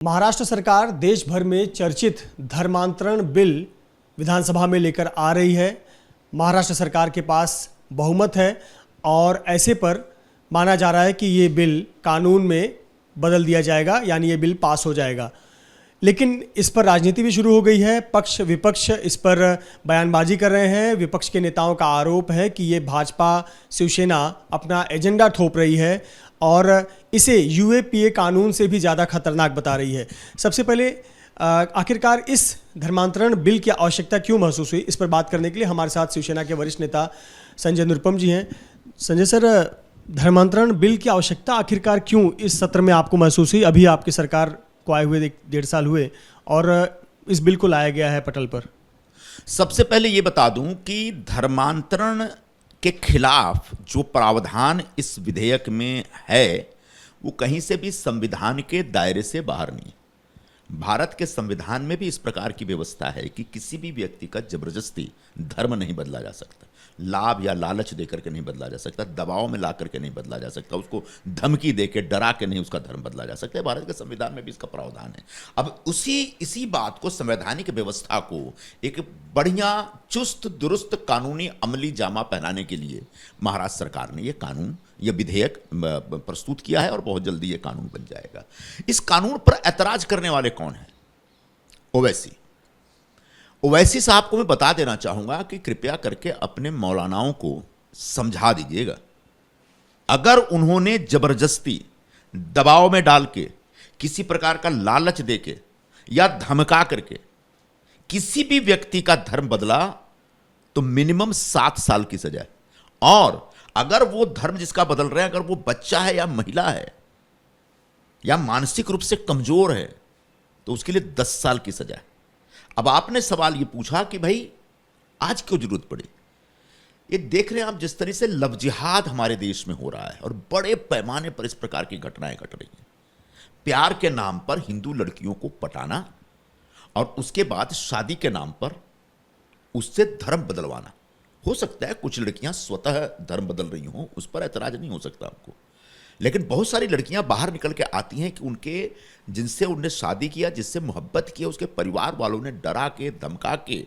महाराष्ट्र सरकार देश भर में चर्चित धर्मांतरण बिल विधानसभा में लेकर आ रही है। महाराष्ट्र सरकार के पास बहुमत है और ऐसे पर माना जा रहा है कि ये बिल कानून में बदल दिया जाएगा, यानी ये बिल पास हो जाएगा। लेकिन इस पर राजनीति भी शुरू हो गई है। पक्ष विपक्ष इस पर बयानबाजी कर रहे हैं। विपक्ष के नेताओं का आरोप है कि ये भाजपा शिवसेना अपना एजेंडा थोप रही है और इसे यूएपीए कानून से भी ज़्यादा खतरनाक बता रही है। सबसे पहले आखिरकार इस धर्मांतरण बिल की आवश्यकता क्यों महसूस हुई, इस पर बात करने के लिए हमारे साथ शिवसेना के वरिष्ठ नेता संजय निरुपम जी हैं। संजय सर, धर्मांतरण बिल की आवश्यकता आखिरकार क्यों इस सत्र में आपको महसूस हुई? अभी आपकी सरकार को आए हुए 1.5 साल हुए और इस बिल को लाया गया है पटल पर। सबसे पहले ये बता दूं कि धर्मांतरण के खिलाफ जो प्रावधान इस विधेयक में है वो कहीं से भी संविधान के दायरे से बाहर नहीं है। भारत के संविधान में भी इस प्रकार की व्यवस्था है कि किसी भी व्यक्ति का जबरदस्ती धर्म नहीं बदला जा सकता, लाभ या लालच देकर के नहीं बदला जा सकता, दबाव में ला करके नहीं बदला जा सकता, उसको धमकी देके डरा के नहीं उसका धर्म बदला जा सकता है। भारत के संविधान में भी इसका प्रावधान है। अब इसी बात को, संवैधानिक व्यवस्था को एक बढ़िया चुस्त दुरुस्त कानूनी अमली जामा पहनाने के लिए महाराष्ट्र सरकार ने यह विधेयक प्रस्तुत किया है और बहुत जल्दी ये कानून बन जाएगा। इस कानून पर ऐतराज करने वाले कौन है? ओवैसी साहब को मैं बता देना चाहूंगा कि कृपया करके अपने मौलानाओं को समझा दीजिएगा। अगर उन्होंने जबरदस्ती दबाव में डाल के, किसी प्रकार का लालच देके या धमका करके किसी भी व्यक्ति का धर्म बदला तो मिनिमम 7 साल की सजा है। और अगर वो धर्म जिसका बदल रहे हैं, अगर वो बच्चा है या महिला है या मानसिक रूप से कमजोर है तो उसके लिए 10 साल की सजा है। अब आपने सवाल ये पूछा कि भाई आज क्यों जरूरत पड़ी? ये देख रहे हैं आप जिस तरह से लव जिहाद हमारे देश में हो रहा है और बड़े पैमाने पर इस प्रकार की घटनाएं घट रही हैं। प्यार के नाम पर हिंदू लड़कियों को पटाना और उसके बाद शादी के नाम पर उससे धर्म बदलवाना। हो सकता है कुछ लड़कियां स्वतः धर्म बदल रही हों, उस पर ऐतराज नहीं हो सकता आपको, लेकिन बहुत सारी लड़कियां बाहर निकल के आती हैं कि जिनसे उनने शादी किया, जिससे मोहब्बत किया, उसके परिवार वालों ने डरा के, धमका के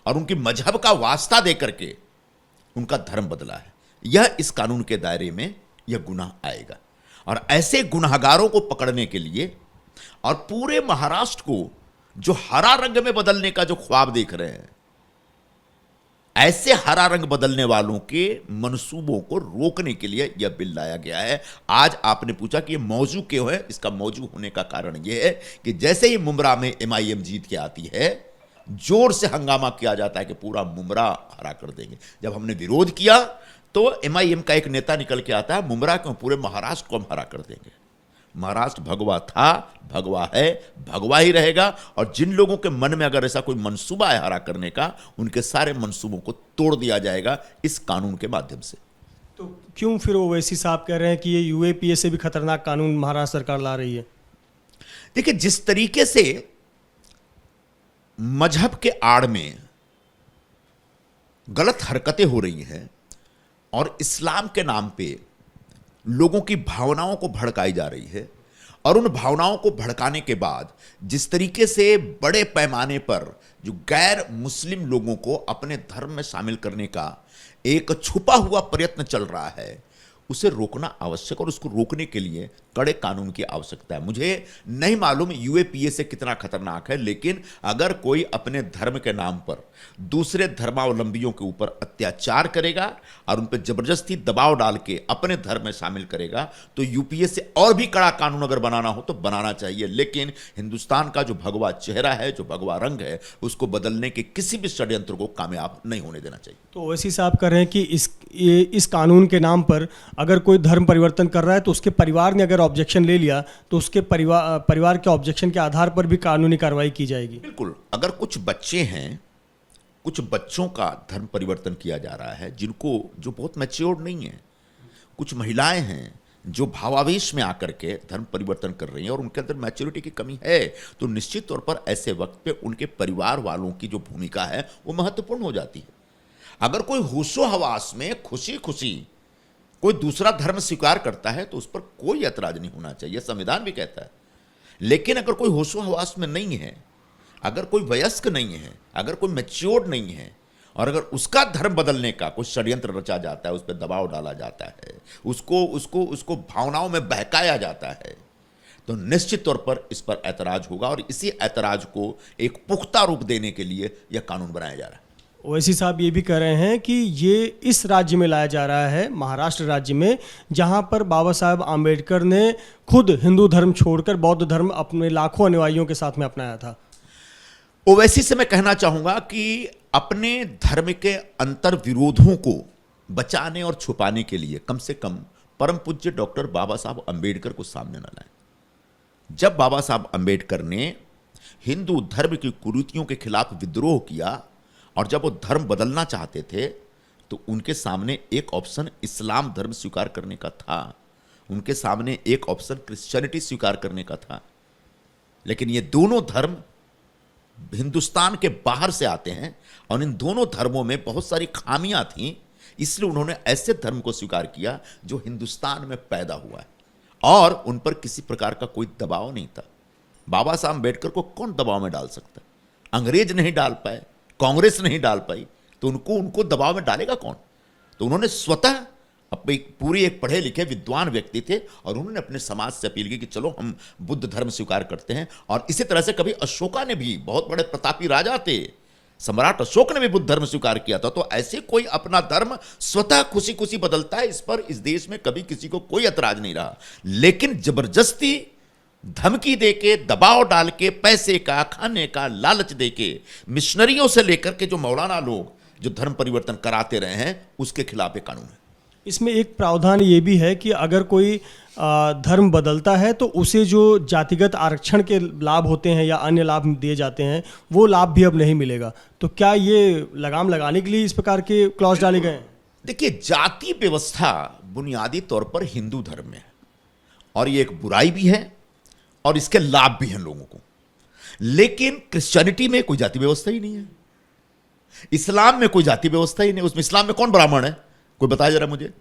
और उनकी मजहब का वास्ता दे करके उनका धर्म बदला है। यह इस कानून के दायरे में यह गुनाह आएगा। और ऐसे गुनाहगारों को पकड़ने के लिए और पूरे महाराष्ट्र को जो हरा रंग में बदलने का जो ख्वाब देख रहे हैं, ऐसे हरा रंग बदलने वालों के मंसूबों को रोकने के लिए यह बिल लाया गया है। आज आपने पूछा कि यह मौजू क्यों है? इसका मौजू होने का कारण यह है कि जैसे ही मुमरा में एमआईएम जीत के आती है, जोर से हंगामा किया जाता है कि पूरा मुमरा हरा कर देंगे। जब हमने विरोध किया तो एमआईएम का एक नेता निकल के आता है, मुमरा क्यों, पूरे महाराष्ट्र को हम हरा कर देंगे। महाराष्ट्र भगवा था, भगवा है, भगवा ही रहेगा। और जिन लोगों के मन में अगर ऐसा कोई मंसूबा है हरा करने का, उनके सारे मंसूबों को तोड़ दिया जाएगा इस कानून के माध्यम से। तो क्यों फिर ओवैसी साहब कह रहे हैं कि ये यूएपीए से भी खतरनाक कानून महाराष्ट्र सरकार ला रही है? देखिए, जिस तरीके से मजहब के आड़ में गलत हरकतें हो रही हैं और इस्लाम के नाम पे लोगों की भावनाओं को भड़काई जा रही है, और उन भावनाओं को भड़काने के बाद जिस तरीके से बड़े पैमाने पर जो गैर मुस्लिम लोगों को अपने धर्म में शामिल करने का एक छुपा हुआ प्रयत्न चल रहा है, उसे रोकना आवश्यक। और उसको रोकने के लिए कड़े कानून की आवश्यकता है। मुझे नहीं मालूम यूएपीए से कितना खतरनाक है, लेकिन अगर कोई अपने धर्म के नाम पर दूसरे धर्मावलंबियों के ऊपर अत्याचार करेगा और उन पर जबरदस्ती दबाव डाल के अपने धर्म में शामिल करेगा, तो यूपीए से और भी कड़ा कानून अगर बनाना हो तो बनाना चाहिए। लेकिन हिंदुस्तान का जो भगवा चेहरा है, जो भगवा रंग है, उसको बदलने के किसी भी षड्यंत्र को कामयाब नहीं होने देना चाहिए। तो ओवैसी साहब कह रहे हैं कि इस कानून के नाम पर अगर कोई धर्म परिवर्तन कर रहा है तो उसके परिवार ने अगर ऑब्जेक्शन ले लिया तो उसके परिवार के ऑब्जेक्शन के आधार पर भी कानूनी कार्रवाई की जाएगी। बिल्कुल। अगर कुछ बच्चे हैं, कुछ बच्चों का धर्म परिवर्तन किया जा रहा है जो बहुत मैच्योर्ड नहीं है, कुछ महिलाएं हैं जो भावावेश में आकर के धर्म परिवर्तन कर रही हैं और उनके अंदर मैच्योरिटी की कमी है, तो निश्चित तौर पर ऐसे वक्त पे उनके परिवार वालों की जो भूमिका है वो महत्वपूर्ण हो जाती है। अगर कोई होशो हवास में खुशी खुशी कोई दूसरा धर्म स्वीकार करता है तो उस पर कोई ऐतराज नहीं होना चाहिए, संविधान भी कहता है। लेकिन अगर कोई होशो हवास में नहीं है, अगर कोई वयस्क नहीं है, अगर कोई मैच्योर्ड नहीं है, और अगर उसका धर्म बदलने का कोई षड्यंत्र रचा जाता है, उस पर दबाव डाला जाता है, उसको भावनाओं में बहकाया जाता है, तो निश्चित तौर पर इस पर ऐतराज होगा। और इसी ऐतराज को एक पुख्ता रूप देने के लिए यह कानून बनाया जा रहा है। ओवैसी साहब ये भी कह रहे हैं कि ये इस राज्य में लाया जा रहा है, महाराष्ट्र राज्य में, जहां पर बाबा साहब आम्बेडकर ने खुद हिंदू धर्म छोड़कर बौद्ध धर्म अपने लाखों अनुयायियों के साथ में अपनाया था। ओवैसी से मैं कहना चाहूंगा कि अपने धर्म के अंतर विरोधों को बचाने और छुपाने के लिए कम से कम परम पूज्य डॉक्टर बाबा साहब अम्बेडकर को सामने न लाएं। जब बाबा साहब अम्बेडकर ने हिंदू धर्म की कुरीतियों के खिलाफ विद्रोह किया और जब वो धर्म बदलना चाहते थे, तो उनके सामने एक ऑप्शन इस्लाम धर्म स्वीकार करने का था, उनके सामने एक ऑप्शन क्रिश्चियनिटी स्वीकार करने का था। लेकिन ये दोनों धर्म हिंदुस्तान के बाहर से आते हैं और इन दोनों धर्मों में बहुत सारी खामियां थीं, इसलिए उन्होंने ऐसे धर्म को स्वीकार किया जो हिंदुस्तान में पैदा हुआ है और उन पर किसी प्रकार का कोई दबाव नहीं था। बाबा साहब अम्बेडकर को कौन दबाव में डाल सकता है? अंग्रेज नहीं डाल पाए, कांग्रेस नहीं डाल पाई, तो उनको दबाव में डालेगा कौन? तो उन्होंने स्वतः अपने पूरी एक पढ़े लिखे विद्वान व्यक्ति थे और उन्होंने अपने समाज से अपील की कि चलो हम बुद्ध धर्म स्वीकार करते हैं। और इसी तरह से कभी अशोका ने भी, बहुत बड़े प्रतापी राजा थे, सम्राट अशोक ने भी बुद्ध धर्म स्वीकार किया था। तो ऐसे कोई अपना धर्म स्वतः खुशी खुशी बदलता है, इस पर इस देश में कभी किसी को कोई ऐतराज नहीं रहा। लेकिन जबरदस्ती धमकी देके, दबाव डाल के, पैसे का, खाने का लालच देके, मिशनरियों से लेकर के जो मौलाना लोग जो धर्म परिवर्तन कराते रहे हैं, उसके खिलाफ एक कानून है। इसमें एक प्रावधान ये भी है कि अगर कोई धर्म बदलता है तो उसे जो जातिगत आरक्षण के लाभ होते हैं या अन्य लाभ दिए जाते हैं, वो लाभ भी अब नहीं मिलेगा। तो क्या ये लगाम लगाने के लिए इस प्रकार के क्लॉज डाले गए हैं? देखिए, जाति व्यवस्था बुनियादी तौर पर हिंदू धर्म में है और ये एक बुराई भी है और इसके लाभ भी हैं लोगों को। लेकिन क्रिश्चियनिटी में कोई जाति व्यवस्था ही नहीं है, इस्लाम में कोई जाति व्यवस्था ही नहीं। उसमें इस्लाम में कौन ब्राह्मण है? कोई बताया जरा मुझे।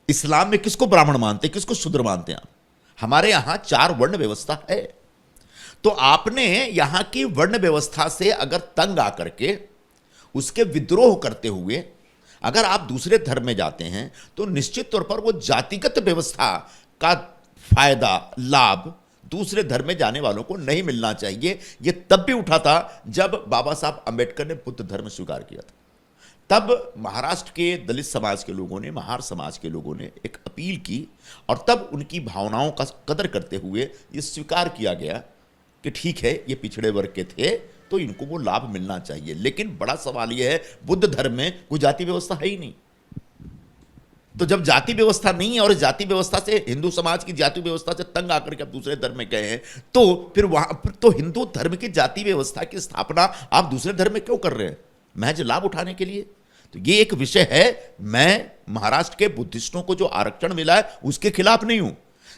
इस्लाम में किसको ब्राह्मण मानते हैं, किसको शूद्र मानते हैं आप? हमारे यहां 4 वर्ण व्यवस्था है। तो आपने यहां की वर्ण व्यवस्था से अगर तंग आकर के उसके विद्रोह करते हुए अगर आप दूसरे धर्म में जाते हैं, तो निश्चित तौर पर वो जातिगत व्यवस्था का फायदा, लाभ दूसरे धर्म में जाने वालों को नहीं मिलना चाहिए। यह तब भी उठा था जब बाबा साहब अम्बेडकर ने बुद्ध धर्म स्वीकार किया था। तब महाराष्ट्र के दलित समाज के लोगों ने, महार समाज के लोगों ने एक अपील की और तब उनकी भावनाओं का कदर करते हुए यह स्वीकार किया गया कि ठीक है, ये पिछड़े वर्ग के थे तो इनको वो लाभ मिलना चाहिए। लेकिन बड़ा सवाल यह है, बुद्ध धर्म में कोई जाति व्यवस्था है ही नहीं। तो जब जाति व्यवस्था नहीं है और जाति व्यवस्था से, हिंदू समाज की जाति व्यवस्था से तंग आकर के आप दूसरे धर्म में गए हैं, तो फिर वहां तो हिंदू धर्म की जाति व्यवस्था की स्थापना आप दूसरे धर्म में क्यों कर रहे हैं? महज लाभ उठाने के लिए। तो ये एक विषय है। मैं महाराष्ट्र के बुद्धिस्टों को जो आरक्षण मिला है उसके खिलाफ नहीं हूं,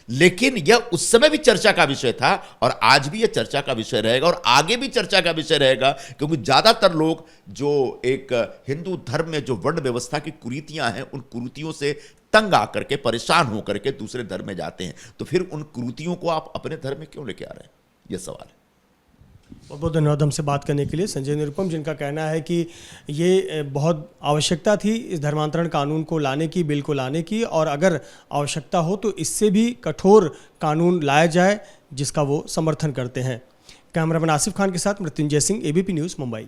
लेकिन यह उस समय भी चर्चा का विषय था और आज भी यह चर्चा का विषय रहेगा और आगे भी चर्चा का विषय रहेगा, क्योंकि ज्यादातर लोग जो एक हिंदू धर्म में जो वर्ण व्यवस्था की कुरीतियां हैं, उन कुरीतियों से तंग आकर के, परेशान होकर के दूसरे धर्म में जाते हैं। तो फिर उन कुरीतियों को आप अपने धर्म में क्यों लेके आ रहे हैं? यह सवाल है। बहुत बहुत धन्यवाद हमसे बात करने के लिए संजय निरुपम, जिनका कहना है कि ये बहुत आवश्यकता थी इस धर्मांतरण कानून को लाने की, बिल को लाने की, और अगर आवश्यकता हो तो इससे भी कठोर कानून लाया जाए जिसका वो समर्थन करते हैं। कैमरामैन आसिफ खान के साथ मृत्युंजय सिंह, ABP न्यूज़, मुंबई।